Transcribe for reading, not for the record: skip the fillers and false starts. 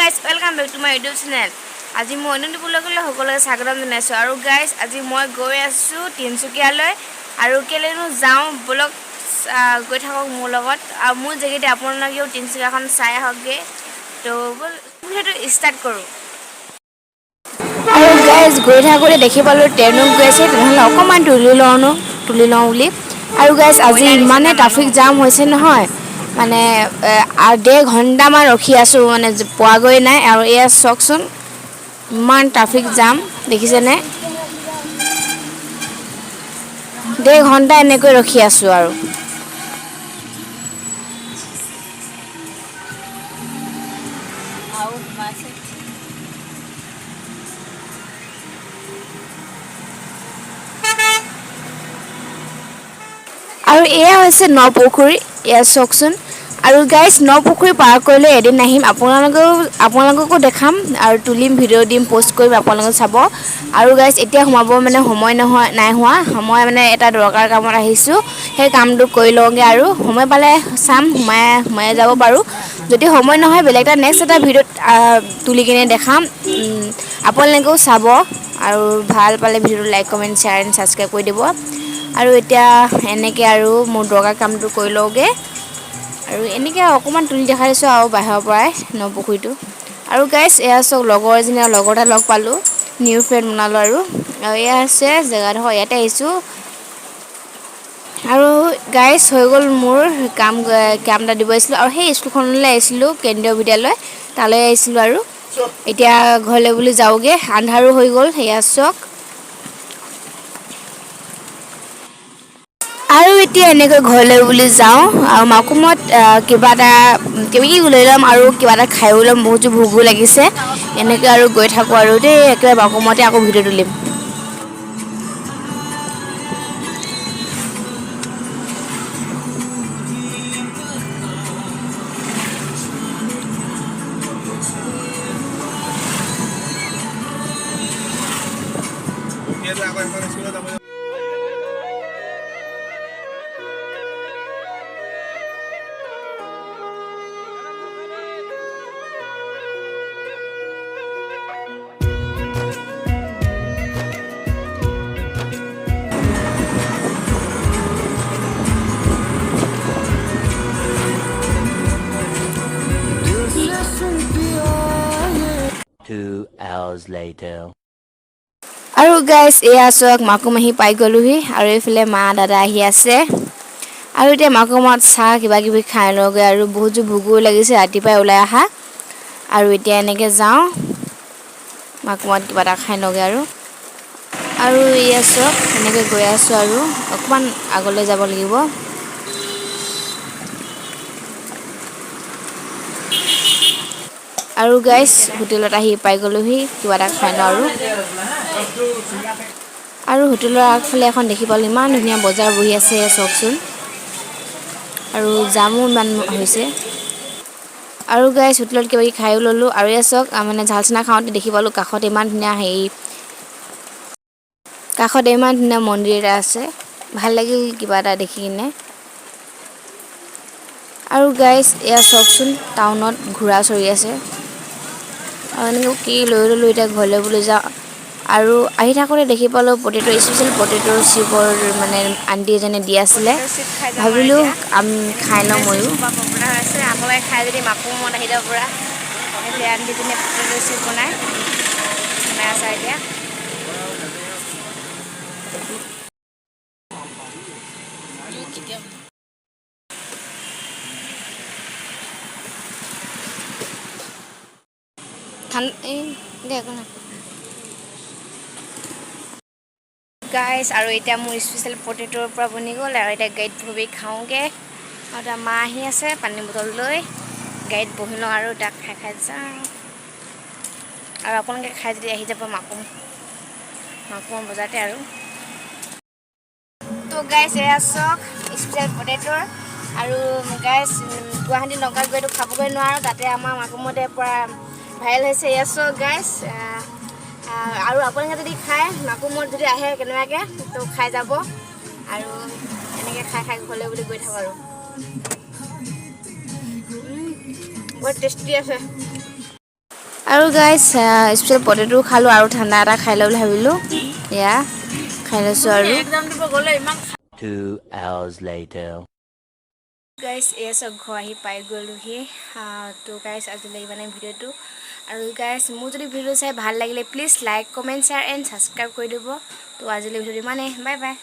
guys, welcome back to my YouTube channel. আজি মই অনন্ত ব্লগলৈ সকলোকে স্বাগতম জনাইছো আৰু গাইস আজি মই গৈ আছো তিনচুকীয়ালৈ আৰু কেলেনো যাও ব্লগ গৈ থাকক মোৰ লগত আৰু মোৰ জেগাতে আপোনালোকেও তিনচুকীয়াখন চাই আহকগে তো ভিডিওটো ষ্টাৰ্ট কৰো আৰু গাইস গৈ থাকোতে দেখি পালো ট্ৰেইন গৈছে তেনেহলে অকমান তুলি লওঁ বুলি আৰু গাইস আজি ইমানে ট্ৰাফিক জাম হৈছে নহয় মানে 1.5 ঘন্টা মান ৰখি আছো মানে পোৱাগৈ নাই আৰু এয়া চকচোন ইমান ট্ৰাফিক জাম দেখিছেনে 1.5 ঘন্টা এনেকৈ ৰখি আছো আৰু এয়া হৈছে নপুখুৰী এয়া চকচোন আৰু গাইস নপুখুৰী পাৰ কৰিলে এদিন আহিম আপোনালোককো দেখাম আৰু তুলিম ভিডিও দিম পোষ্ট কৰিম আপোনালোকে চাব আৰু গাইস এতিয়া সোমাব মানে সময় নাই হোৱা সময় মানে এটা দৰকাৰ কামত আহিছো সেই কামটো কৰি লওঁগে আৰু সময় পালে চাম সোমাই যাব পাৰো যদি সময় নহয় বেলেগ এটা নেক্সট এটা ভিডিওত তুলি কিনে দেখাম আপোনালোকেও চাব আৰু ভাল পালে ভিডিওটো like comment share and subscribe কৰি দিব আৰু এতিয়া এনেকৈ আৰু মোৰ দৰকাৰ কামটো কৰি লওঁগে আৰু এনেকৈ অকমান তুলি দেখাই দিছো আৰু বাহিৰৰ পৰাই নপুখুৰীটো আৰু গাইস এয়া চক লগৰ এটা লগ পালো নিউ ফ্ৰেন্ড বনালো আৰু এয়া আছে জেগাডোখৰ ইয়াতে আহিছো আৰু গাইস হৈ গ'ল মোৰ কাম এটা দিব আহিছিলো আৰু সেই স্কুলখনলৈ আহিছিলো কেন্দ্ৰীয় বিদ্যালয় তালৈ আহিছিলো আৰু এতিয়া ঘৰলৈ বুলি যাওঁগে আন্ধাৰো হৈ গ'ল এয়া চক আৰু এতিয়া এনেকৈ ঘৰলৈ বুলি যাওঁ আৰু মাকুমত কিবা লৈ ল'ম আৰু কিবা এটা খাইও ল'ম বহুত ভোকো লাগিছে এনেকৈ আৰু গৈ থাকো আৰু দেই একেবাৰে মাকুমতে আকৌ ভিডিও তুলিম আৰু গাইস এয়া চক মাকুম আহি পাই গলোহি আৰু এইফালে মা দাদা আহি আছে আৰু এতিয়া মাকুমত চাহ কিবা কিবি খাই লওঁগে আৰু বহুত ভোকো লাগিছে ৰাতিপুৱাই ওলাই আহা আৰু এতিয়া এনেকৈ যাওঁ মাকুমত কিবা এটা খাই লওঁগে আৰু এয়া চক এনেকৈ গৈ আছো আৰু অকমান আগলৈ যাব লাগিব আৰু গাইস হোটেলত আহি পাই গলোহি কিবা এটা খাই লওঁ আৰু হোটেলৰ আগফালে এখন দেখি পালো ইমান ধুনীয়া বজাৰ বহি আছে চকচোন আৰু জামো ইমান হৈছে আৰু গাইস হোটেলত কিবা খাইও ললো আৰু এয়া চক মানে ঝালচানা খাওঁতে দেখি পালো কাষত ইমান ধুনীয়া মন্দিৰ এটা আছে ভাল লাগিল কিবা এটা দেখি কিনে আৰু গাইস এয়া চকচোন টাউনত ঘোঁৰা চৰি আছে আৰু এনেকৈ কি লৈ ললো এতিয়া ঘৰলৈ বুলি যাওঁ আৰু আহি থাকোঁতে দেখি পালো পটেটো স্পেচিয়েল পটেটো চিপৰ মানে আন্টি এজনে দি আছিলে ভাবিলো খাই লওঁ ময়ো আপোনালোকে খাই যদি মাকুমত আহি যাব পৰা আন্টিজনে পটেটো চিপ বনাই আছে এতিয়া গাইস আৰু এতিয়া মোৰ স্পেচিয়েল পটেটোৰ পৰা বনি গ'ল আৰু এতিয়া গাড়ীত বহি খাওঁগে আৰু তাৰ মা আহি আছে পানী বটল লৈ গাড়ীত বহি লওঁ আৰু তাক খাই যাওঁ আৰু আপোনালোকে খাই যদি আহি যাব মাকুম বজাৰতে আৰু তো গাইস এয়া চক স্পেচিয়েল পটেটোৰ আৰু গাইস গুৱাহাটী নগাঁৱত গৈতো খাবগৈ নোৱাৰো তাতে আমাৰ মাকুমতে পৰা ভাইৰেল হৈছে এয়া চক গাইস আৰু আপোনালোকে যদি খায় মাকুমত যদি আহে কেনেবাকৈ তো খাই যাব আৰু এনেকৈ খাই ঘৰলৈ বুলি গৈ থাকোঁ আৰু बहुत टेस्टी আছে আৰু গাইজ স্পেচিয়েল পটেটো খালোঁ আৰু ঠাণ্ডা এটা খাই লওঁ বুলি ভাবিলোঁ এয়া খাই লৈছোঁ আৰু গাইজ এয়া চব ঘৰ আহি পাই গ'লোহি তো গাইজ আজিলৈ মানে ভিডিঅ'টো আৰু গাইজ মোৰ যদি ভিডিঅ' চাই ভাল লাগিলে please like comment share and subscribe কৰি দিব তো আজিলৈ ভিডিঅ'টো ইমানেই বাই বাই